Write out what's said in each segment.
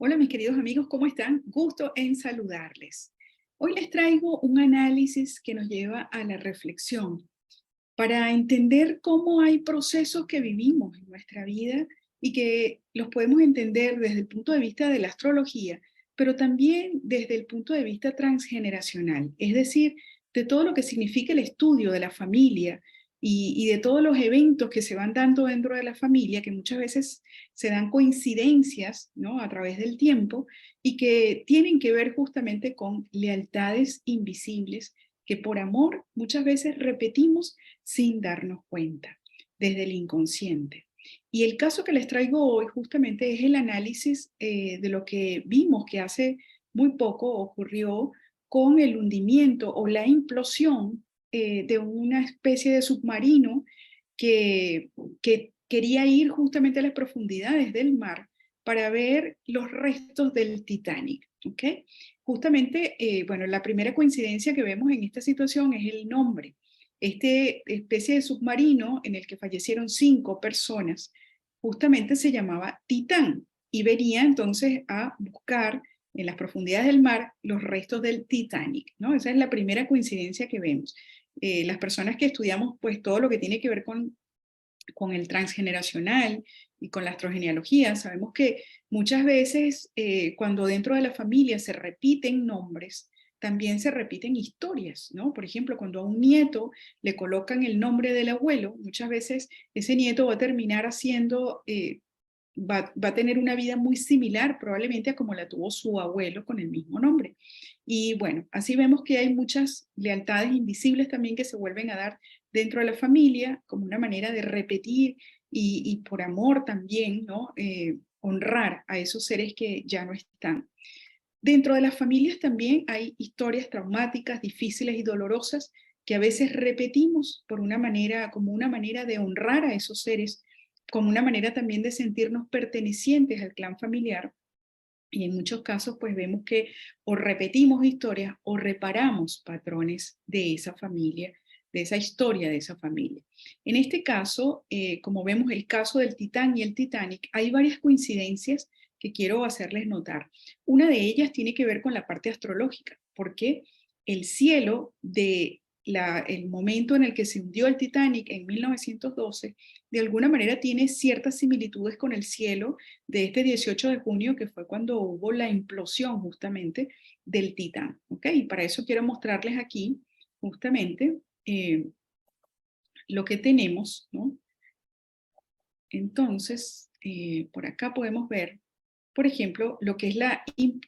Hola mis queridos amigos, ¿cómo están? Gusto en saludarles. Hoy les traigo un análisis que nos lleva a la reflexión para entender cómo hay procesos que vivimos en nuestra vida y que los podemos entender desde el punto de vista de la astrología, pero también desde el punto de vista transgeneracional, es decir, de todo lo que significa el estudio de la familia y de todos los eventos que se van dando dentro de la familia, que muchas veces se dan coincidencias, ¿no?, a través del tiempo y que tienen que ver justamente con lealtades invisibles que por amor muchas veces repetimos sin darnos cuenta, desde el inconsciente. Y el caso que les traigo hoy justamente es el análisis de lo que vimos que hace muy poco ocurrió con el hundimiento o la implosión de una especie de submarino que quería ir justamente a las profundidades del mar para ver los restos del Titanic. ¿Ok? Justamente, bueno, la primera coincidencia que vemos en esta situación es el nombre. Este especie de submarino en el que fallecieron 5 personas, justamente se llamaba Titán y venía entonces a buscar en las profundidades del mar los restos del Titanic, ¿no? Esa es la primera coincidencia que vemos. Las personas que estudiamos pues todo lo que tiene que ver con el transgeneracional y con la astrogenealogía, sabemos que muchas veces cuando dentro de la familia se repiten nombres, también se repiten historias, ¿no? Por ejemplo, cuando a un nieto le colocan el nombre del abuelo, muchas veces ese nieto va a terminar haciendo, va a tener una vida muy similar probablemente a como la tuvo su abuelo con el mismo nombre. Y bueno, así vemos que hay muchas lealtades invisibles también que se vuelven a dar dentro de la familia como una manera de repetir y por amor también, ¿no? Honrar a esos seres que ya no están. Dentro de las familias también hay historias traumáticas, difíciles y dolorosas que a veces repetimos por una manera, como una manera de honrar a esos seres, como una manera también de sentirnos pertenecientes al clan familiar. Y en muchos casos, pues vemos que o repetimos historias o reparamos patrones de esa familia, de esa historia de esa familia. En este caso, como vemos el caso del Titán y el Titanic, hay varias coincidencias que quiero hacerles notar. Una de ellas tiene que ver con la parte astrológica, porque el cielo de el momento en el que se hundió el Titanic en 1912, de alguna manera tiene ciertas similitudes con el cielo de este 18 de junio, que fue cuando hubo la implosión justamente del Titán. ¿Ok? Y para eso quiero mostrarles aquí justamente lo que tenemos, ¿no? Entonces, por acá podemos ver, por ejemplo, lo que es la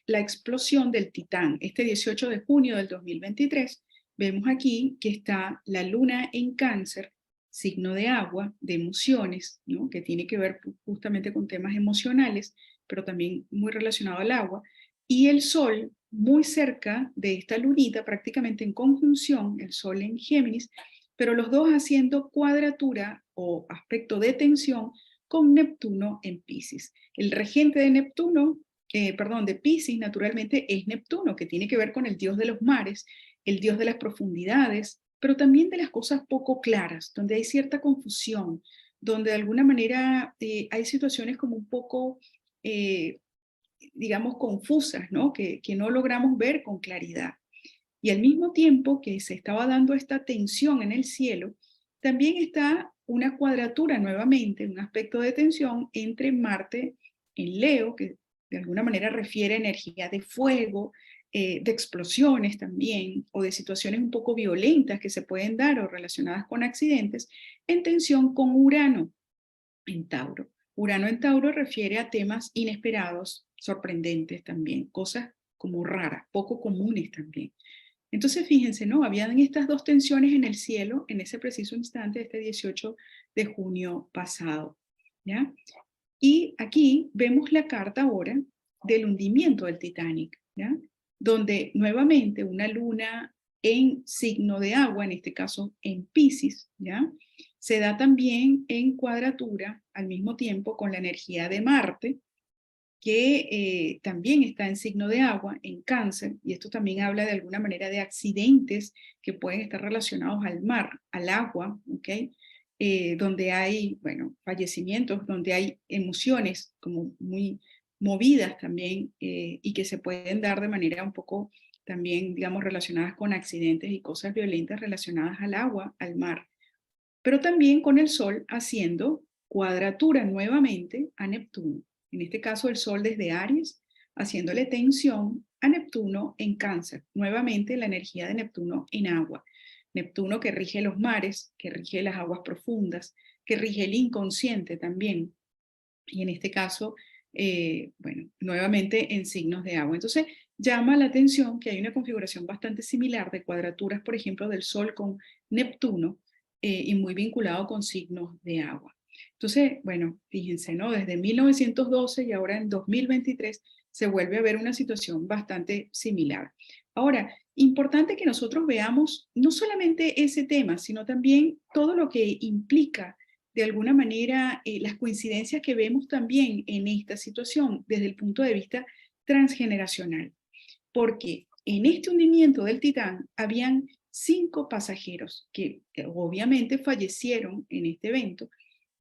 explosión del Titán. Este 18 de junio del 2023, vemos aquí que está la luna en Cáncer, signo de agua, de emociones, ¿no?, que tiene que ver justamente con temas emocionales, pero también muy relacionado al agua, y el Sol muy cerca de esta lunita, prácticamente en conjunción, el Sol en Géminis, pero los dos haciendo cuadratura o aspecto de tensión con Neptuno en Piscis. El regente de Neptuno, perdón, de Piscis, naturalmente es Neptuno, que tiene que ver con el dios de los mares, el dios de las profundidades, pero también de las cosas poco claras, donde hay cierta confusión, donde de alguna manera hay situaciones como un poco, eh, digamos, confusas, ¿no? Que no logramos ver con claridad. Y al mismo tiempo que se estaba dando esta tensión en el cielo, también está una cuadratura nuevamente, un aspecto de tensión entre Marte en Leo, que de alguna manera refiere a energía de fuego, de explosiones también, o de situaciones un poco violentas que se pueden dar o relacionadas con accidentes, en tensión con Urano en Tauro. Urano en Tauro refiere a temas inesperados, sorprendentes también, cosas como raras, poco comunes también. Entonces, fíjense, ¿no? Habían estas dos tensiones en el cielo en ese preciso instante, este 18 de junio pasado, ¿ya? Y aquí vemos la carta ahora del hundimiento del Titanic, ¿ya? Donde nuevamente una luna en signo de agua, en este caso en Piscis, ¿ya? Se da también en cuadratura al mismo tiempo con la energía de Marte, que también está en signo de agua, en Cáncer, y esto también habla de alguna manera de accidentes que pueden estar relacionados al mar, al agua, ¿ok? Donde hay, bueno, fallecimientos, donde hay emociones como muy movidas también y que se pueden dar de manera un poco también, digamos, relacionadas con accidentes y cosas violentas relacionadas al agua, al mar, pero también con el Sol haciendo cuadratura nuevamente a Neptuno. En este caso, el Sol desde Aries, haciéndole tensión a Neptuno en Cáncer. Nuevamente la energía de Neptuno en agua. Neptuno que rige los mares, que rige las aguas profundas, que rige el inconsciente también. Y en este caso, bueno, nuevamente en signos de agua. Entonces, llama la atención que hay una configuración bastante similar de cuadraturas, por ejemplo, del Sol con Neptuno, y muy vinculado con signos de agua. Entonces, bueno, fíjense, ¿no? Desde 1912 y ahora en 2023 se vuelve a ver una situación bastante similar. Ahora, importante que nosotros veamos no solamente ese tema, sino también todo lo que implica de alguna manera las coincidencias que vemos también en esta situación desde el punto de vista transgeneracional. Porque en este hundimiento del Titán habían 5 pasajeros que obviamente fallecieron en este evento,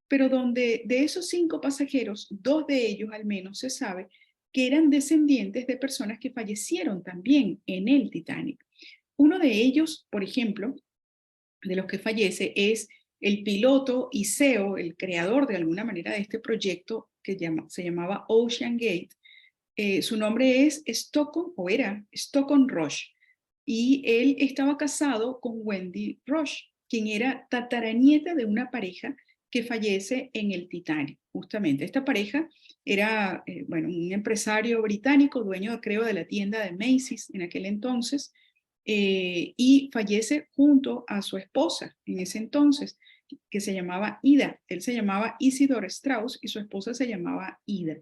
pero donde de esos 5 pasajeros, 2 de ellos al menos se sabe que eran descendientes de personas que fallecieron también en el Titanic. Uno de ellos, por ejemplo, de los que fallece es el piloto y CEO, el creador de alguna manera de este proyecto que se llamaba Ocean Gate. Su nombre es Stockton, o era Stockton Rush, y él estaba casado con Wendy Rush, quien era tataranieta de una pareja que fallece en el Titanic. Justamente, esta pareja era, bueno, un empresario británico, dueño, creo, de la tienda de Macy's en aquel entonces, y fallece junto a su esposa en ese entonces, que se llamaba Ida. Él se llamaba Isidor Strauss y su esposa se llamaba Ida.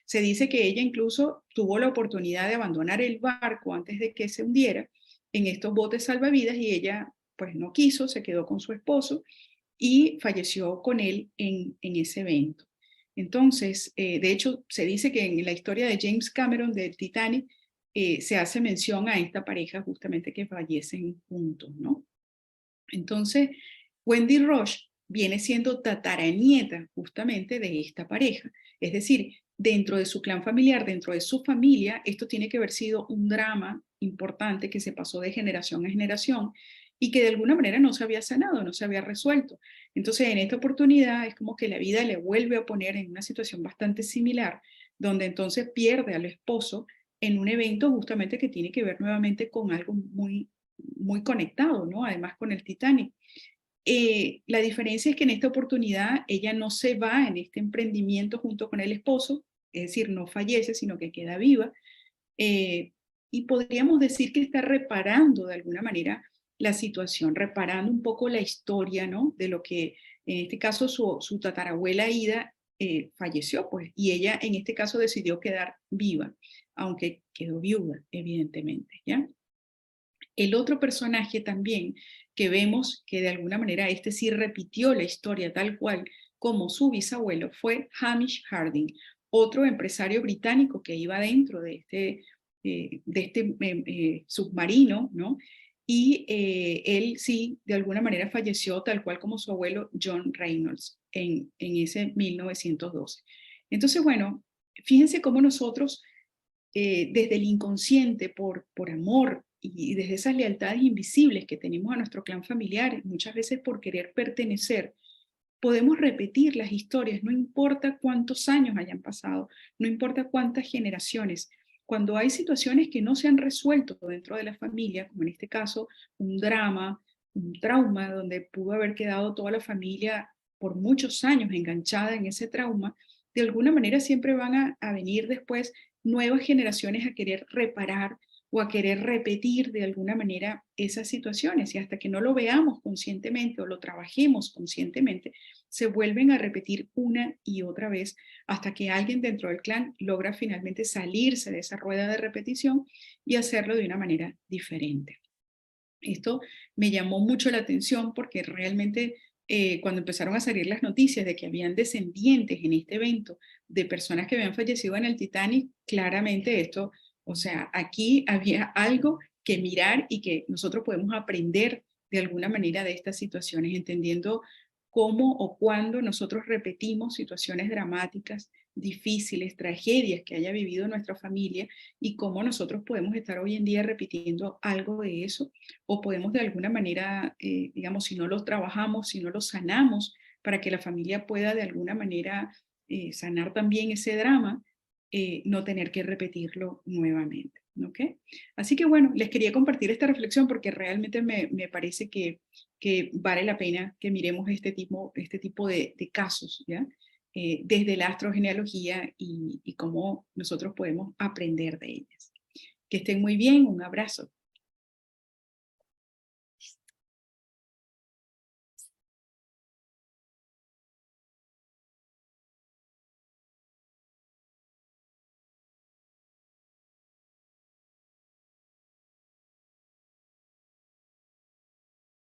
Se dice que ella incluso tuvo la oportunidad de abandonar el barco antes de que se hundiera en estos botes salvavidas y ella pues no quiso, se quedó con su esposo y falleció con él en ese evento. Entonces, de hecho, se dice que en la historia de James Cameron del Titanic se hace mención a esta pareja justamente que fallecen juntos, ¿no? Entonces, Wendy Rush viene siendo tataranieta justamente de esta pareja. Es decir, dentro de su clan familiar, dentro de su familia, esto tiene que haber sido un drama importante que se pasó de generación a generación y que de alguna manera no se había sanado, no se había resuelto. Entonces, en esta oportunidad es como que la vida le vuelve a poner en una situación bastante similar, donde entonces pierde al esposo en un evento justamente que tiene que ver nuevamente con algo muy conectado, ¿no? Además con el Titanic. La diferencia es que en esta oportunidad ella no se va en este emprendimiento junto con el esposo, es decir, no fallece, sino que queda viva, eh, y podríamos decir que está reparando de alguna manera la situación, reparando un poco la historia, ¿no? De lo que en este caso su tatarabuela Ida falleció, pues, y ella en este caso decidió quedar viva, aunque quedó viuda, evidentemente, ¿ya? El otro personaje también que vemos que de alguna manera este sí repitió la historia tal cual como su bisabuelo fue Hamish Harding, otro empresario británico que iba dentro de este submarino, ¿no? Y él sí, de alguna manera falleció tal cual como su abuelo John Reynolds en ese 1912. Entonces, bueno, fíjense cómo nosotros desde el inconsciente, por amor y desde esas lealtades invisibles que tenemos a nuestro clan familiar, muchas veces por querer pertenecer, podemos repetir las historias, no importa cuántos años hayan pasado, no importa cuántas generaciones. Cuando hay situaciones que no se han resuelto dentro de la familia, como en este caso un drama, un trauma, donde pudo haber quedado toda la familia por muchos años enganchada en ese trauma, de alguna manera siempre van a venir después nuevas generaciones a querer reparar o a querer repetir de alguna manera esas situaciones y hasta que no lo veamos conscientemente o lo trabajemos conscientemente, se vuelven a repetir una y otra vez hasta que alguien dentro del clan logra finalmente salirse de esa rueda de repetición y hacerlo de una manera diferente. Esto me llamó mucho la atención porque realmente cuando empezaron a salir las noticias de que habían descendientes en este evento de personas que habían fallecido en el Titanic, claramente esto, o sea, aquí había algo que mirar y que nosotros podemos aprender de alguna manera de estas situaciones, entendiendo cómo o cuándo nosotros repetimos situaciones dramáticas difíciles, tragedias que haya vivido nuestra familia y cómo nosotros podemos estar hoy en día repitiendo algo de eso o podemos de alguna manera, digamos, si no lo trabajamos, si no lo sanamos, para que la familia pueda de alguna manera sanar también ese drama, no tener que repetirlo nuevamente. ¿Ok? Así que bueno, les quería compartir esta reflexión porque realmente me parece que vale la pena que miremos este tipo de casos, ¿ya? Desde la astrogenealogía y cómo nosotros podemos aprender de ellas. Que estén muy bien, un abrazo.